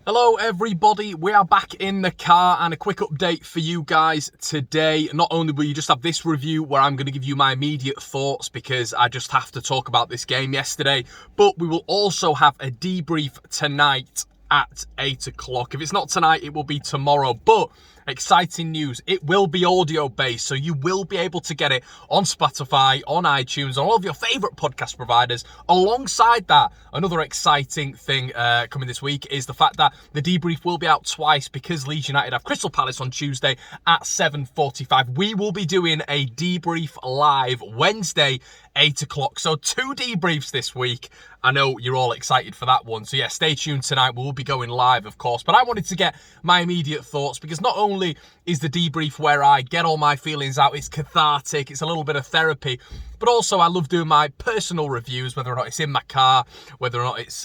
Hello everybody, we are back in the car and a quick update for you guys today. Not only will you just have this review where I'm going to give you my immediate thoughts because I just have to talk about this game yesterday, but we will also have a debrief tonight at 8 o'clock. If it's not tonight, it will be tomorrow, but exciting news, it will be audio based, so you will be able to get it on Spotify, on iTunes, on all of your favourite podcast providers. Alongside that, another exciting thing coming this week is the fact that the debrief will be out twice because Leeds United have Crystal Palace on Tuesday at 7:45. We will be doing a debrief live Wednesday, 8 o'clock. So 2 debriefs this week. I know you're all excited for that one. So yeah, stay tuned tonight. We'll be going live, of course. But I wanted to get my immediate thoughts because not only is the debrief where I get all my feelings out, it's cathartic, it's a little bit of therapy, but also I love doing my personal reviews, whether or not it's in my car, whether or not it's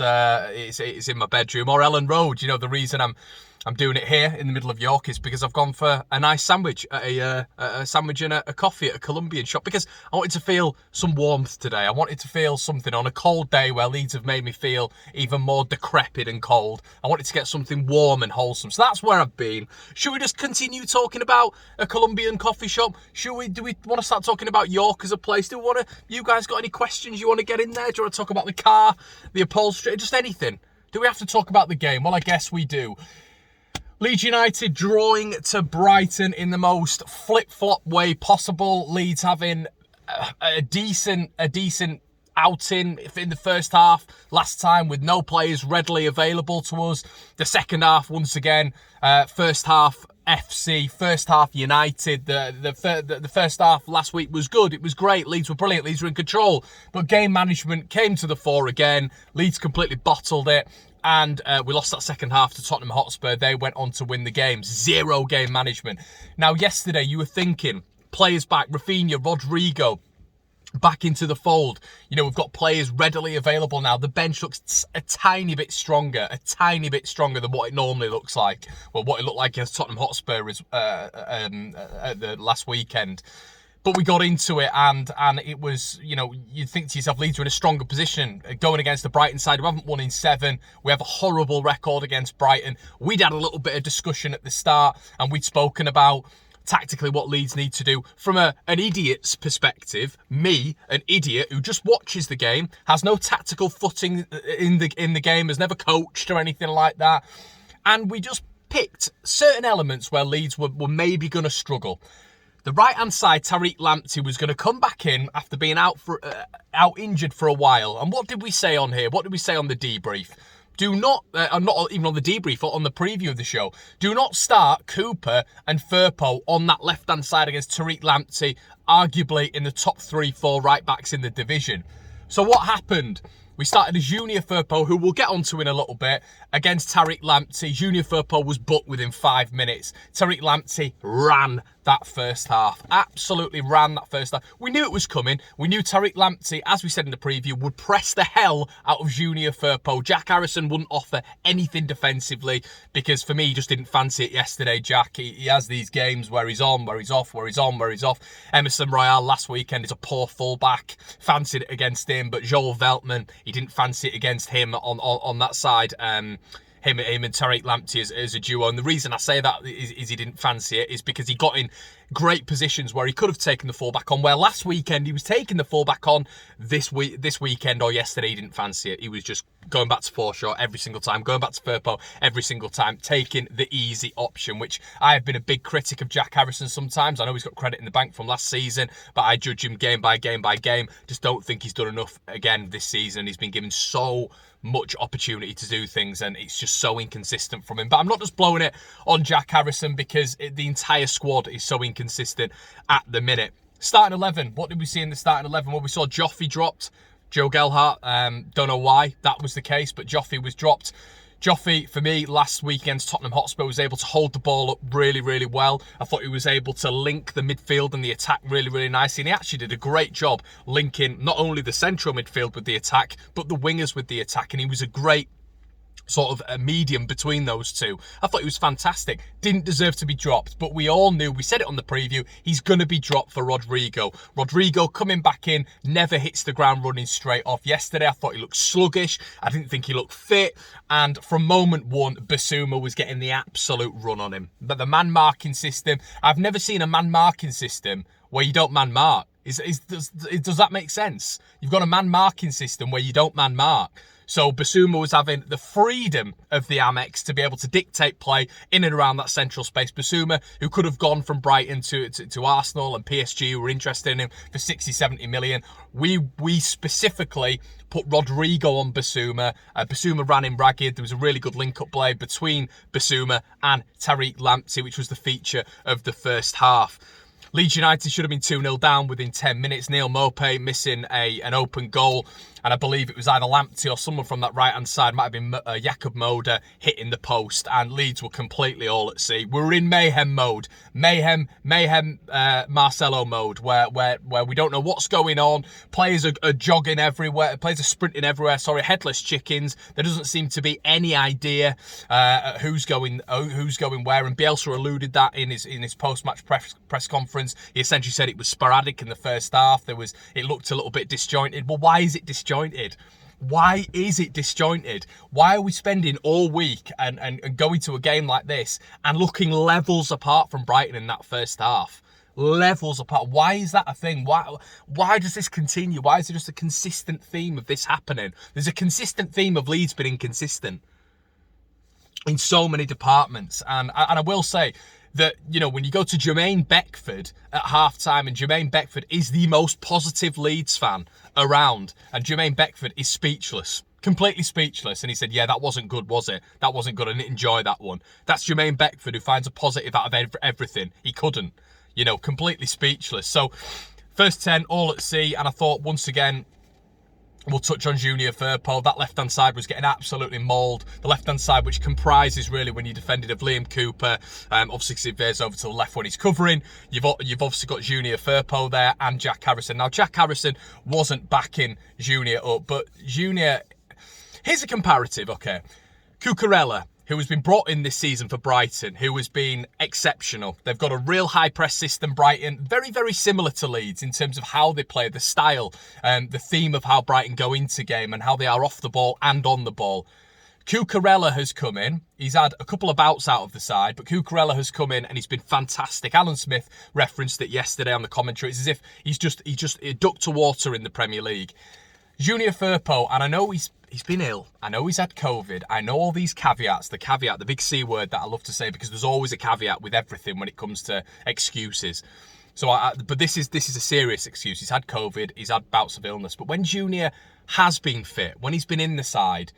in my bedroom or Ellen Road. You know, the reason I'm doing it here in the middle of York is because I've gone for a nice sandwich at a sandwich and a coffee at a Colombian shop because I wanted to feel some warmth today. I wanted to feel something on a cold day where Leeds have made me feel even more decrepit and cold. I wanted to get something warm and wholesome. So that's where I've been. Should we just continue talking about a Colombian coffee shop? Do we want to start talking about York as a place? You guys got any questions you want to get in there? Do you want to talk about the car, the upholstery, just anything? Do we have to talk about the game? Well, I guess we do. Leeds United drawing to Brighton in the most flip-flop way possible. Leeds having a decent outing in the first half last time with no players readily available to us. The second half, once again, first half FC, first half United. The first half last week was good. It was great. Leeds were brilliant. Leeds were in control. But game management came to the fore again. Leeds completely bottled it. And we lost that second half to Tottenham Hotspur. They went on to win the game. 0 game management. Now, yesterday, you were thinking, players back, Rafinha, Rodrigo, back into the fold. You know, we've got players readily available now. The bench looks a tiny bit stronger than what it normally looks like. Well, what it looked like against Tottenham Hotspur at the last weekend. But we got into it and it was, you know, you'd think to yourself, Leeds are in a stronger position going against the Brighton side who haven't won in 7. We have a horrible record against Brighton. We'd had a little bit of discussion at the start and we'd spoken about tactically what Leeds need to do from an idiot's perspective. Me, an idiot who just watches the game, has no tactical footing in the game, has never coached or anything like that. And we just picked certain elements where Leeds were maybe going to struggle. The right-hand side, Tariq Lamptey was going to come back in after being out injured for a while. And what did we say on here? What did we say on the debrief? Do not, not even on the debrief, or on the preview of the show, do not start Cooper and Firpo on that left-hand side against Tariq Lamptey, arguably in the top 3-4 right-backs in the division. So what happened? We started as Junior Firpo, who we'll get onto in a little bit, against Tariq Lamptey. Junior Firpo was booked within 5 minutes. Tariq Lamptey ran that first half. Absolutely ran that first half. We knew it was coming. We knew Tariq Lamptey, as we said in the preview, would press the hell out of Junior Firpo. Jack Harrison wouldn't offer anything defensively because for me, he just didn't fancy it yesterday, Jack. He has these games where he's on, where he's off, where he's on, where he's off. Emerson Royale last weekend is a poor fullback. Fancied it against him, but Joel Veltman, he didn't fancy it against him on that side. Him and Tariq Lamptey as a duo. And the reason I say that is he didn't fancy it is because he got in great positions where he could have taken the fullback on, where last weekend he was taking the fullback on. This weekend or yesterday he didn't fancy it. He was just going back to Forshaw every single time, going back to Firpo every single time, taking the easy option, which I have been a big critic of Jack Harrison sometimes. I know he's got credit in the bank from last season, but I judge him game by game by game. Just don't think he's done enough again this season. He's been given so much opportunity to do things and it's just so inconsistent from him. But I'm not just blowing it on Jack Harrison because the entire squad is so inconsistent at the minute. Starting 11, what did we see in the starting 11? Well, we saw Joffy dropped, Joe Gelhardt, don't know why that was the case, but Joffy was dropped. Joffy, for me, last weekend's Tottenham Hotspur was able to hold the ball up really, really well. I thought he was able to link the midfield and the attack really, really nicely. And he actually did a great job linking not only the central midfield with the attack, but the wingers with the attack. And he was a great sort of a medium between those two. I thought he was fantastic. Didn't deserve to be dropped, but we all knew, we said it on the preview, he's going to be dropped for Rodrigo. Rodrigo coming back in, never hits the ground running straight off. Yesterday, I thought he looked sluggish. I didn't think he looked fit. And from moment one, Basuma was getting the absolute run on him. But the man-marking system, I've never seen a man-marking system where you don't man-mark. Does that make sense? You've got a man-marking system where you don't man-mark. So Basuma was having the freedom of the Amex to be able to dictate play in and around that central space. Basuma, who could have gone from Brighton to Arsenal and PSG, who were interested in him for 60, 70 million. We specifically put Rodrigo on Basuma. Basuma ran him ragged. There was a really good link-up play between Basuma and Tariq Lamptey, which was the feature of the first half. Leeds United should have been 2-0 down within 10 minutes. Neil Maupay missing an open goal. And I believe it was either Lamptey or someone from that right-hand side, might have been Jakob Moder, hitting the post. And Leeds were completely all at sea. We were in mayhem mode. Mayhem Marcelo mode, where we don't know what's going on. Players are jogging everywhere. Players are sprinting everywhere. Sorry, headless chickens. There doesn't seem to be any idea who's going where. And Bielsa alluded that in his post-match press conference. He essentially said it was sporadic in the first half. It looked a little bit disjointed. Well, why is it disjointed? Why is it disjointed? Why are we spending all week and going to a game like this and looking levels apart from Brighton in that first half? Levels apart. Why is that a thing? Why does this continue? Why is it just a consistent theme of this happening? There's a consistent theme of Leeds being inconsistent in so many departments. And I will say that, you know, when you go to Jermaine Beckford at halftime, and Jermaine Beckford is the most positive Leeds fan around, and Jermaine Beckford is speechless, completely speechless. And he said, yeah, that wasn't good, was it? That wasn't good. I didn't enjoy that one. That's Jermaine Beckford, who finds a positive out of everything. He couldn't, you know, completely speechless. So first 10, all at sea. And I thought, once again, we'll touch on Junior Firpo. That left-hand side was getting absolutely mauled. The left-hand side, which comprises really when you defended of Liam Cooper, obviously because it veers over to the left when he's covering. You've obviously got Junior Firpo there and Jack Harrison. Now, Jack Harrison wasn't backing Junior up, but Junior... Here's a comparative, okay. Cucurella, who has been brought in this season for Brighton, who has been exceptional. They've got a real high-press system, Brighton. Very, very similar to Leeds in terms of how they play, the style, the theme of how Brighton go into game and how they are off the ball and on the ball. Cucurella has come in. He's had a couple of bouts out of the side, but Cucurella has come in and he's been fantastic. Alan Smith referenced it yesterday on the commentary. It's as if he's just a duck to water in the Premier League. Junior Firpo, and I know he's been ill. I know he's had COVID. I know all these caveats. The caveat, the big C word that I love to say, because there's always a caveat with everything when it comes to excuses. So, but this is a serious excuse. He's had COVID. He's had bouts of illness. But when Junior has been fit, when he's been in the side,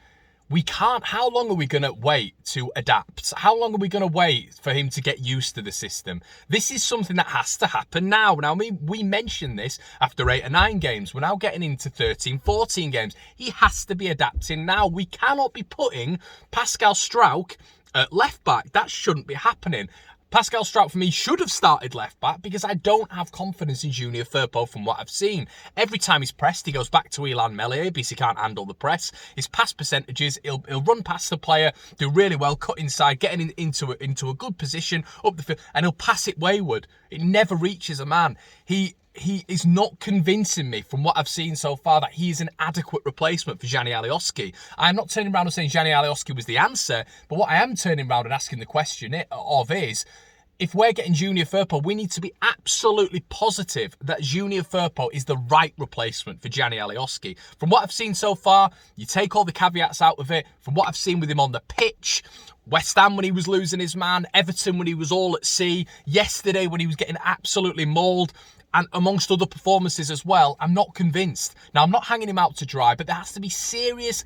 we can't. How long are we going to wait to adapt? How long are we going to wait for him to get used to the system? This is something that has to happen now. Now, we mentioned this after 8 or 9 games. We're now getting into 13, 14 games. He has to be adapting now. We cannot be putting Pascal Struijk at left back. That shouldn't be happening. Pascal Struijk, for me, should have started left back because I don't have confidence in Junior Firpo from what I've seen. Every time he's pressed, he goes back to Ilan Meslier because he can't handle the press. His pass percentages, he'll run past the player, do really well, cut inside, getting into a good position up the field, and he'll pass it wayward. It never reaches a man. He is not convincing me from what I've seen so far that he is an adequate replacement for Gianni Alioski. I'm not turning around and saying Gianni Alioski was the answer, but what I am turning around and asking the question of is, if we're getting Junior Firpo, we need to be absolutely positive that Junior Firpo is the right replacement for Gianni Alioski. From what I've seen so far, you take all the caveats out of it, from what I've seen with him on the pitch, West Ham when he was losing his man, Everton when he was all at sea, yesterday when he was getting absolutely mauled, and amongst other performances as well, I'm not convinced. Now, I'm not hanging him out to dry, but there has to be serious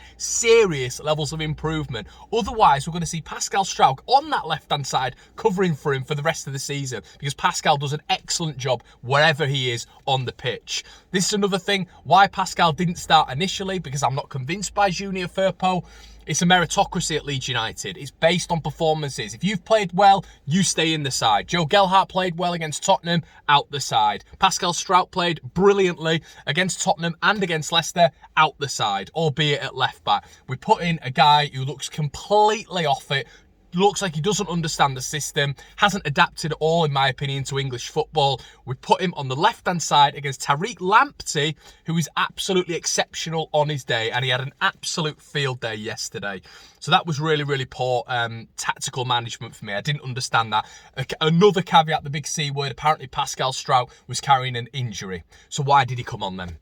levels of improvement. Otherwise, we're going to see Pascal Struijk on that left-hand side covering for him for the rest of the season, because Pascal does an excellent job wherever he is on the pitch. This is another thing why Pascal didn't start initially, because I'm not convinced by Junior Firpo. It's a meritocracy at Leeds United. It's based on performances. If you've played well, you stay in the side. Joe Gelhardt played well against Tottenham, out the side. Pascal Strout played brilliantly against Tottenham and against Leicester, out the side, albeit at left back. We put in a guy who looks completely off it, looks like he doesn't understand the system, hasn't adapted at all, in my opinion, to English football. We put him on the left-hand side against Tariq Lamptey, who is absolutely exceptional on his day, and he had an absolute field day yesterday. So that was really, really poor tactical management for me. I didn't understand that. Another caveat, the big C word, apparently Pascal Strout was carrying an injury. So why did he come on then?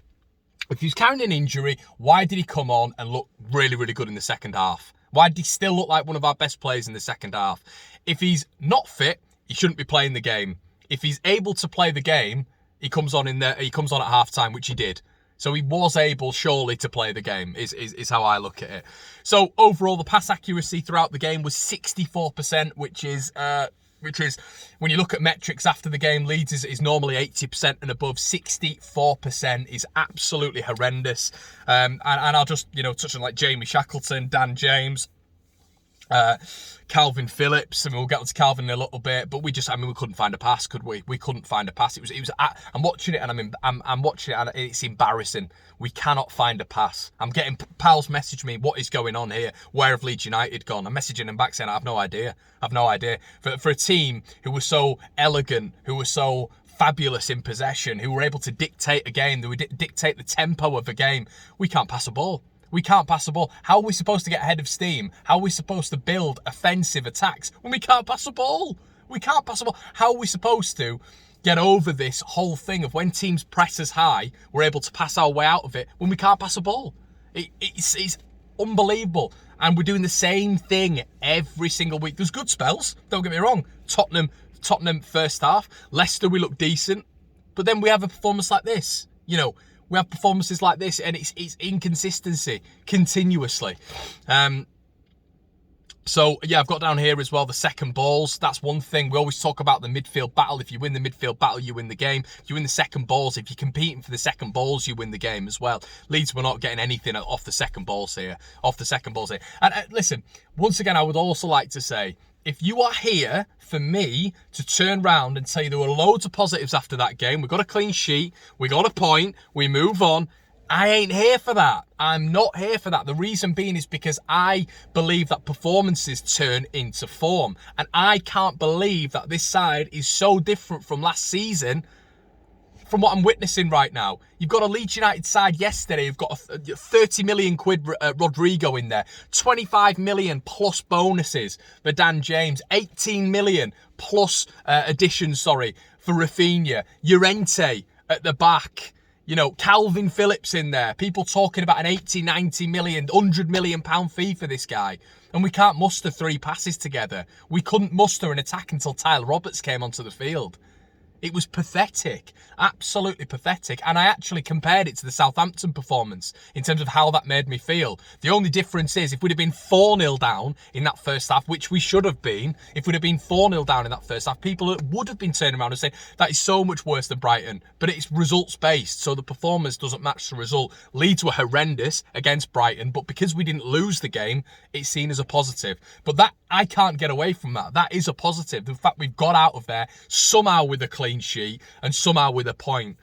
If he was carrying an injury, why did he come on and look really, really good in the second half? Why did he still look like one of our best players in the second half? If he's not fit, he shouldn't be playing the game. If he's able to play the game, he comes on at half-time, which he did. So he was able, surely, to play the game, is how I look at it. So overall, the pass accuracy throughout the game was 64%, which is, when you look at metrics after the game, Leeds is normally 80% and above. 64% is absolutely horrendous. And I'll just, touch on like Jamie Shackleton, Dan James, Calvin Phillips. I mean, we'll get onto Calvin in a little bit, but we couldn't find a pass, could we? We couldn't find a pass. I'm watching it and I'm watching it and it's embarrassing. We cannot find a pass. I'm getting pals message me, what is going on here? Where have Leeds United gone? I'm messaging them back saying, I have no idea. For a team who was so elegant, who was so fabulous in possession, who were able to dictate a game, who would dictate the tempo of a game, we can't pass a ball. We can't pass the ball. How are we supposed to get ahead of steam? How are we supposed to build offensive attacks when we can't pass the ball? We can't pass the ball. How are we supposed to get over this whole thing of when teams press us high, we're able to pass our way out of it when we can't pass the ball? It's unbelievable. And we're doing the same thing every single week. There's good spells, don't get me wrong. Tottenham first half. Leicester, we look decent. But then we have a performance like this. We have performances like this, and it's inconsistency continuously. So, yeah, I've got down here as well the second balls. That's one thing. We always talk about the midfield battle. If you win the midfield battle, you win the game. If you win the second balls, if you're competing for the second balls, you win the game as well. Leeds were not getting anything off the second balls here. And listen, once again, I would also like to say, if you are here for me to turn round and tell you there were loads of positives after that game, we got a clean sheet, we got a point, we move on, I ain't here for that. I'm not here for that. The reason being is because I believe that performances turn into form. And I can't believe that this side is so different from last season from what I'm witnessing right now. You've got a Leeds United side yesterday. You've got a 30 million quid Rodrigo in there. 25 million plus bonuses for Dan James. 18 million plus additions, for Rafinha. Llorente at the back. Calvin Phillips in there. People talking about an 80, 90 million, 100 million pound fee for this guy. And we can't muster 3 passes together. We couldn't muster an attack until Tyler Roberts came onto the field. It was pathetic, absolutely pathetic. And I actually compared it to the Southampton performance in terms of how that made me feel. The only difference is if we'd have been 4-0 down in that first half, which we should have been, if we'd have been 4-0 down in that first half, people would have been turning around and saying, that is so much worse than Brighton. But it's results-based, so the performance doesn't match the result. Leeds were horrendous against Brighton, but because we didn't lose the game, it's seen as a positive. But that, I can't get away from that. That is a positive. The fact we've got out of there somehow with a clean sheet and somehow with a point.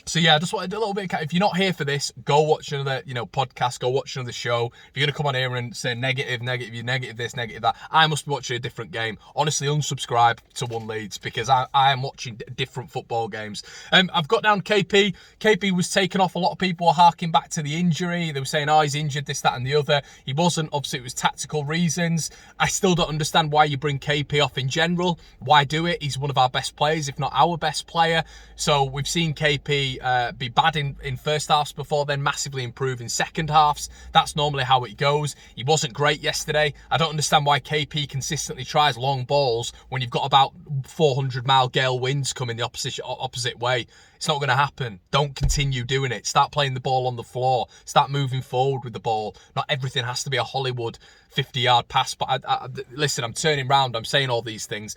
So yeah, I just wanted a little bit. If you're not here for this, go watch another, podcast. Go watch another show. If you're gonna come on here and say negative, you negative this, negative that, I must be watching a different game. Honestly, unsubscribe to One Leeds because I am watching different football games. I've got down KP. KP was taken off. A lot of people were harking back to the injury. They were saying, "Oh, he's injured, this, that, and the other." He wasn't. Obviously, it was tactical reasons. I still don't understand why you bring KP off in general. Why do it? He's one of our best players, if not our best player. So we've seen KP be bad in first halves before, then massively improve in second halves. That's normally how it goes. He wasn't great yesterday. I don't understand why KP consistently tries long balls when you've got about 400-mile gale winds coming the opposite way. It's not going to happen. Don't continue doing it. Start playing the ball on the floor. Start moving forward with the ball. Not everything has to be a Hollywood 50-yard pass. But listen, I'm turning round. I'm saying all these things.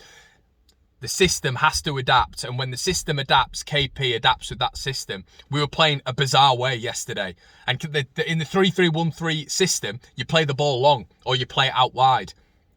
The system has to adapt, and when the system adapts, KP adapts with that system. We were playing a bizarre way yesterday, and in the 3-3-1-3 system, you play the ball long or you play it out wide.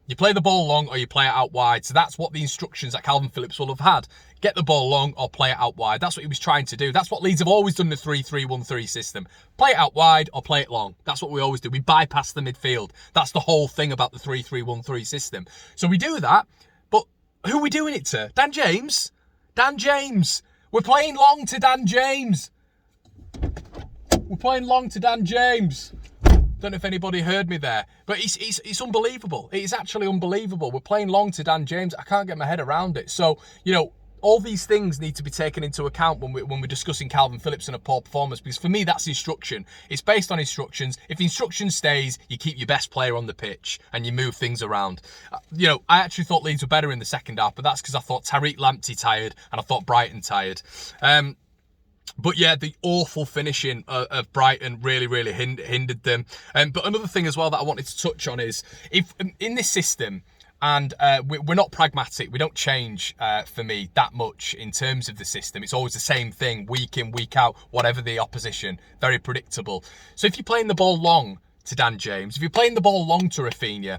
You play the ball long or you play it out wide. So that's what the instructions that Calvin Phillips will have had. Get the ball long or play it out wide. That's what he was trying to do. That's what Leeds have always done in the 3-3-1-3 system. Play it out wide or play it long. That's what we always do. We bypass the midfield. That's the whole thing about the 3-3-1-3 system. So we do that, but who are we doing it to? Dan James? Dan James. We're playing long to Dan James. We're playing long to Dan James. Don't know if anybody heard me there, but it's unbelievable. It is actually unbelievable. We're playing long to Dan James. I can't get my head around it. So, you know, all these things need to be taken into account when we're discussing Calvin Phillips and a poor performance, because for me, that's instruction. It's based on instructions. If the instruction stays, you keep your best player on the pitch and you move things around. You know, I actually thought Leeds were better in the second half, but that's because I thought Tariq Lamptey tired and I thought Brighton tired. But yeah, the awful finishing of Brighton really hindered them. But another thing as well that I wanted to touch on is, if in this system, and we're not pragmatic, we don't change for me that much in terms of the system. It's always the same thing, week in, week out, whatever the opposition, very predictable. So if you're playing the ball long to Dan James, if you're playing the ball long to Rafinha,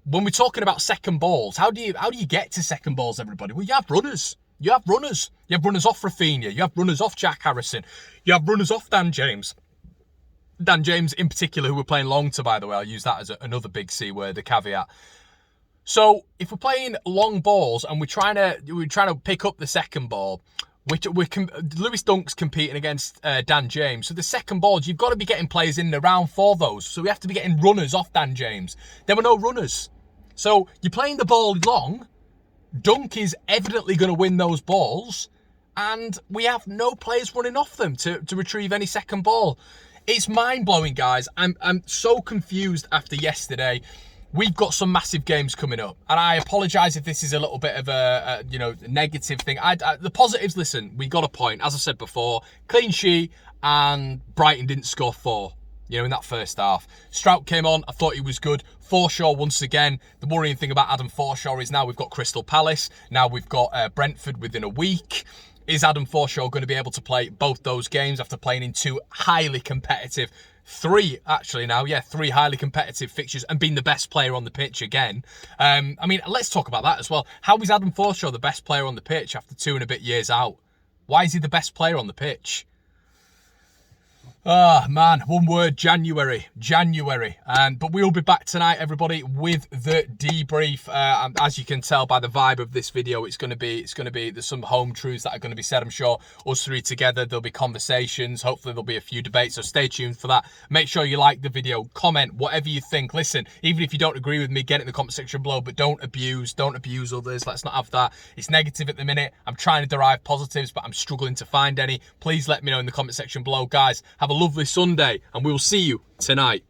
when we're talking about second balls, how do you get to second balls, everybody? Well, you have runners. You have runners. You have runners off Rafinha. You have runners off Jack Harrison. You have runners off Dan James. Dan James in particular, who we're playing long to, by the way. I'll use that as another big C word, a caveat. So if we're playing long balls and we're trying to pick up the second ball, Lewis Dunk's competing against Dan James. So the second balls, you've got to be getting players in and around for those. So we have to be getting runners off Dan James. There were no runners. So you're playing the ball long. Dunk is evidently going to win those balls, and we have no players running off them to retrieve any second ball. It's mind-blowing, guys. I'm so confused after yesterday. We've got some massive games coming up, and I apologise if this is a little bit of a negative thing. The positives, listen, we got a point. As I said before, clean sheet, and Brighton didn't score 4. In that first half. Strout came on. I thought he was good. Forshaw, once again. The worrying thing about Adam Forshaw is now we've got Crystal Palace. Now we've got Brentford within a week. Is Adam Forshaw going to be able to play both those games after playing in 2 highly competitive, 3 actually now, yeah, 3 highly competitive fixtures and being the best player on the pitch again? I mean, let's talk about that as well. How is Adam Forshaw the best player on the pitch after 2 and a bit years out? Why is he the best player on the pitch? Ah, man, one word, January. But we'll be back tonight, everybody, with the debrief. As you can tell by the vibe of this video, it's going to be, there's some home truths that are going to be said, I'm sure. Us 3 together, there'll be conversations. Hopefully there'll be a few debates, so stay tuned for that. Make sure you like the video, comment, whatever you think. Listen, even if you don't agree with me, get it in the comment section below, but don't abuse others. Let's not have that. It's negative at the minute. I'm trying to derive positives, but I'm struggling to find any. Please let me know in the comment section below. Guys, have a lovely Sunday, and we'll see you tonight.